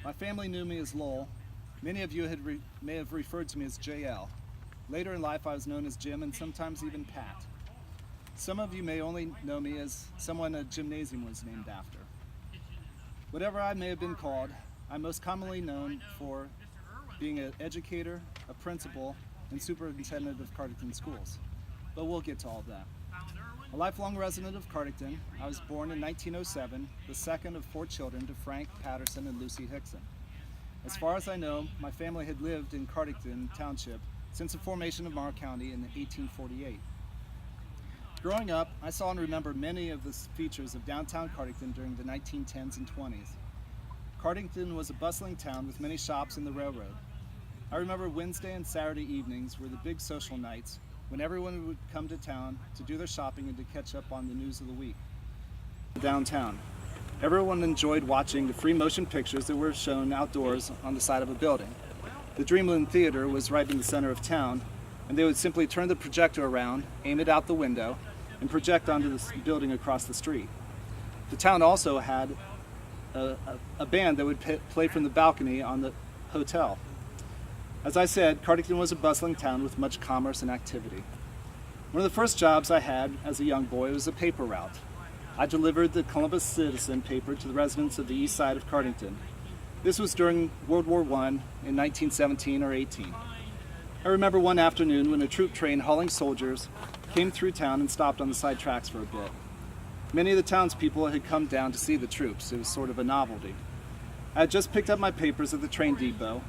My family knew me as Lowell. Many of you may have referred to me as JL. Later in life, I was known as Jim and sometimes even Pat. Some of you may only know me as someone a gymnasium was named after. Whatever I may have been called, I'm most commonly known for being an educator, a principal, and superintendent of Cardington schools. But we'll get to all that. A lifelong resident of Cardington, I was born in 1907, the second of 4 children to Frank Patterson and Lucy Hickson. As far as I know, my family had lived in Cardington Township since the formation of Morrow County in 1848. Growing up, I saw and remember many of the features of downtown Cardington during the 1910s and 20s. Cardington was a bustling town with many shops and the railroad. I remember Wednesday and Saturday evenings were the big social nights when everyone would come to town to do their shopping and to catch up on the news of the week. Downtown, everyone enjoyed watching the free motion pictures that were shown outdoors on the side of a building. The Dreamland Theater was right in the center of town, and they would simply turn the projector around, aim it out the window, and project onto the building across the street. The town also had a band that would play from the balcony on the hotel. As I said, Cardington was a bustling town with much commerce and activity. One of the first jobs I had as a young boy was a paper route. I delivered the Columbus Citizen paper to the residents of the east side of Cardington. This was during World War I in 1917 or 18. I remember one afternoon when a troop train hauling soldiers came through town and stopped on the side tracks for a bit. Many of the townspeople had come down to see the troops. It was sort of a novelty. I had just picked up my papers at the train depot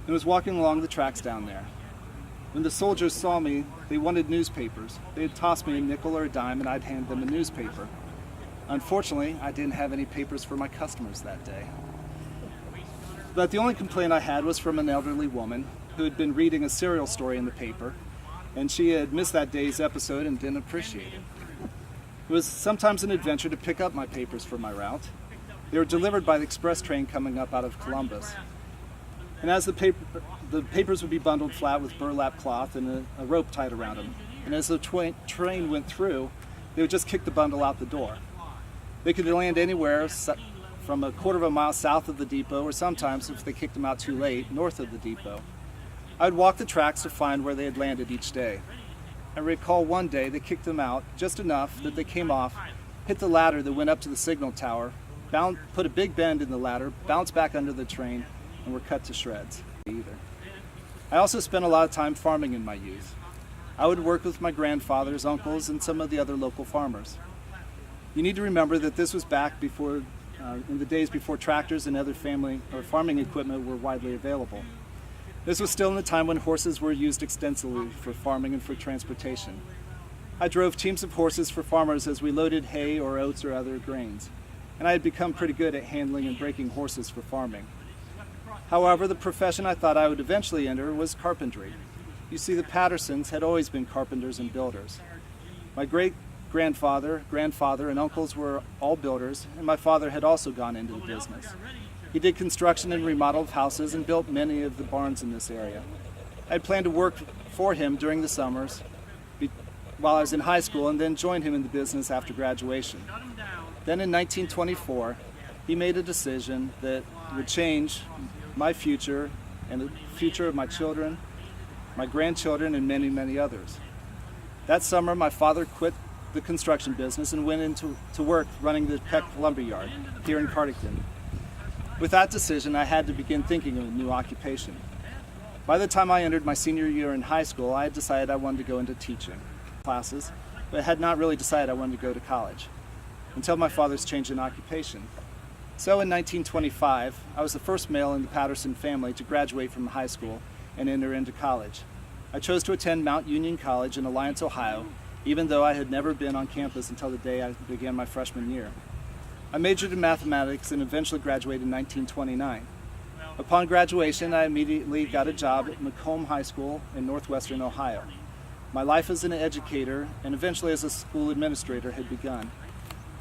and was walking along the tracks down there. When the soldiers saw me, they wanted newspapers. They had tossed me a nickel or a dime and I'd hand them a newspaper. Unfortunately, I didn't have any papers for my customers that day. But the only complaint I had was from an elderly woman who had been reading a serial story in the paper, and she had missed that day's episode and didn't appreciate it. It was sometimes an adventure to pick up my papers for my route. They were delivered by the express train coming up out of Columbus. And as the papers would be bundled flat with burlap cloth and a rope tied around them. And as the train went through, they would just kick the bundle out the door. They could land anywhere from a quarter of a mile south of the depot, or sometimes, if they kicked them out too late, north of the depot. I would walk the tracks to find where they had landed each day. I recall one day they kicked them out just enough that they came off, hit the ladder that went up to the signal tower, put a big bend in the ladder, bounced back under the train, and were cut to shreds. I also spent a lot of time farming in my youth. I would work with my grandfathers, uncles, and some of the other local farmers. You need to remember that this was back before, in the days before tractors and other farming equipment were widely available. This was still in the time when horses were used extensively for farming and for transportation. I drove teams of horses for farmers as we loaded hay or oats or other grains, and I had become pretty good at handling and breaking horses for farming. However, the profession I thought I would eventually enter was carpentry. You see, the Pattersons had always been carpenters and builders. My great-grandfather, grandfather, and uncles were all builders, and my father had also gone into the business. He did construction and remodeled houses and built many of the barns in this area. I had planned to work for him during the summers while I was in high school and then join him in the business after graduation. Then in 1924, he made a decision that would change my future and the future of my children, my grandchildren, and many, many others. That summer, my father quit the construction business and went into work running the Peck Lumber Yard here in Cardington. With that decision, I had to begin thinking of a new occupation. By the time I entered my senior year in high school, I had decided I wanted to go into teaching classes, but had not really decided I wanted to go to college until my father's change in occupation. So in 1925, I was the first male in the Patterson family to graduate from high school and enter into college. I chose to attend Mount Union College in Alliance, Ohio, even though I had never been on campus until the day I began my freshman year. I majored in mathematics and eventually graduated in 1929. Upon graduation, I immediately got a job at Macomb High School in northwestern Ohio. My life as an educator and eventually as a school administrator had begun.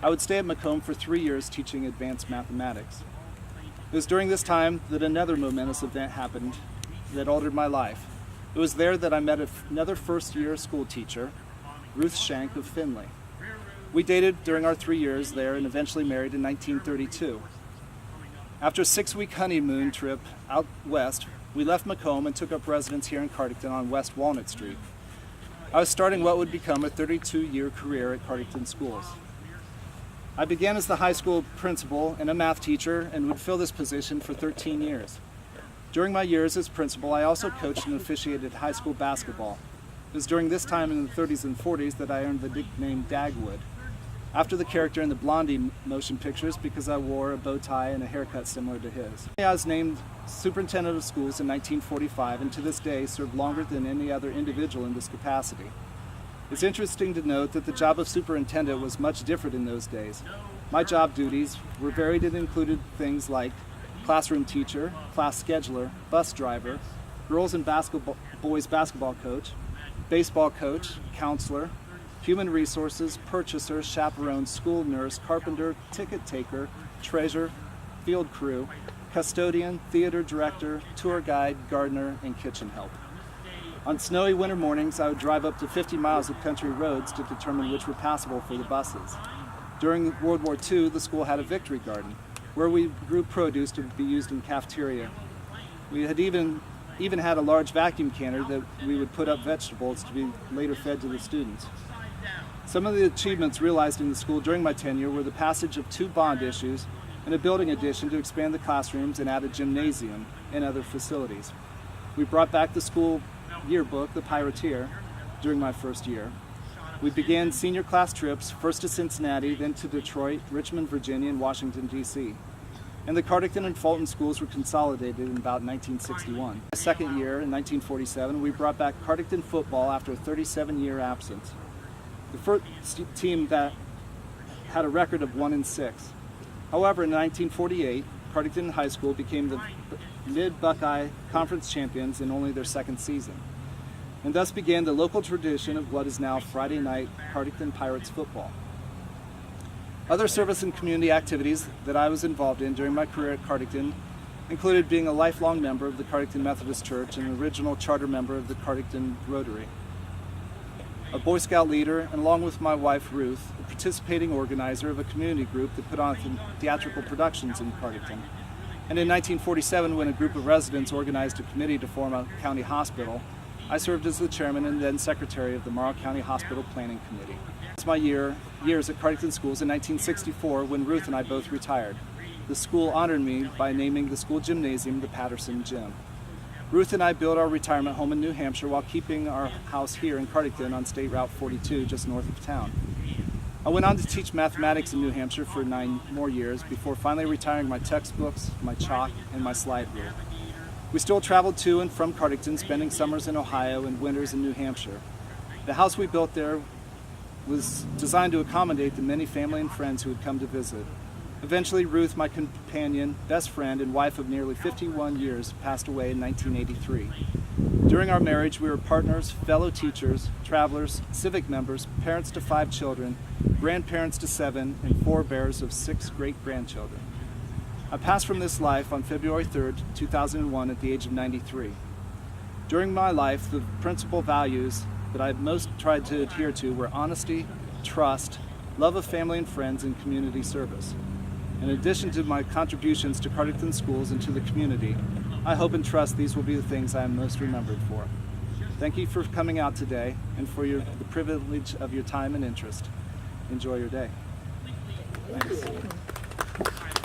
I would stay at Macomb for 3 years teaching advanced mathematics. It was during this time that another momentous event happened that altered my life. It was there that I met another first-year school teacher, Ruth Shank of Findlay. We dated during our 3 years there and eventually married in 1932. After a 6-week honeymoon trip out west, we left Macomb and took up residence here in Cardington on West Walnut Street. I was starting what would become a 32-year career at Cardington schools. I began as the high school principal and a math teacher and would fill this position for 13 years. During my years as principal, I also coached and officiated high school basketball. It was during this time in the 30s and 40s that I earned the nickname Dagwood, after the character in the Blondie motion pictures because I wore a bow tie and a haircut similar to his. I was named superintendent of schools in 1945 and to this day served longer than any other individual in this capacity. It's interesting to note that the job of superintendent was much different in those days. My job duties were varied and included things like classroom teacher, class scheduler, bus driver, girls and boys basketball coach, baseball coach, counselor, human resources, purchaser, chaperone, school nurse, carpenter, ticket taker, treasurer, field crew, custodian, theater director, tour guide, gardener, and kitchen help. On snowy winter mornings, I would drive up to 50 miles of country roads to determine which were passable for the buses. During World War II, the school had a victory garden, where we grew produce to be used in the cafeteria. We had even had a large vacuum canner that we would put up vegetables to be later fed to the students. Some of the achievements realized in the school during my tenure were the passage of 2 bond issues and a building addition to expand the classrooms and add a gymnasium and other facilities. We brought back the school yearbook, The Pirateer, during my first year. We began senior class trips, first to Cincinnati, then to Detroit, Richmond, Virginia, and Washington, D.C. And the Cardington and Fulton schools were consolidated in about 1961. My second year, in 1947, we brought back Cardington football after a 37-year absence. The first team that had a record of 1-6. However, in 1948, Cardington High School became the Mid-Buckeye Conference champions in only their second season, and thus began the local tradition of what is now Friday night Cardington Pirates football. Other service and community activities that I was involved in during my career at Cardington included being a lifelong member of the Cardington Methodist Church and an original charter member of the Cardington Rotary, a Boy Scout leader, and along with my wife Ruth, a participating organizer of a community group that put on theatrical productions in Cardington. And in 1947, when a group of residents organized a committee to form a county hospital, I served as the chairman and then secretary of the Morrow County Hospital Planning Committee. It's my years at Cardington Schools in 1964 when Ruth and I both retired. The school honored me by naming the school gymnasium the Patterson Gym. Ruth and I built our retirement home in New Hampshire while keeping our house here in Cardington on State Route 42 just north of town. I went on to teach mathematics in New Hampshire for 9 more years before finally retiring my textbooks, my chalk, and my slide rule. We still traveled to and from Cardington, spending summers in Ohio and winters in New Hampshire. The house we built there was designed to accommodate the many family and friends who had come to visit. Eventually, Ruth, my companion, best friend, and wife of nearly 51 years, passed away in 1983. During our marriage, we were partners, fellow teachers, travelers, civic members, parents to 5 children, grandparents to 7, and forebears of 6 great-grandchildren. I passed from this life on February 3rd, 2001 at the age of 93. During my life, the principal values that I most tried to adhere to were honesty, trust, love of family and friends, and community service. In addition to my contributions to Cardington schools and to the community, I hope and trust these will be the things I am most remembered for. Thank you for coming out today and for the privilege of your time and interest. Enjoy your day. Thanks.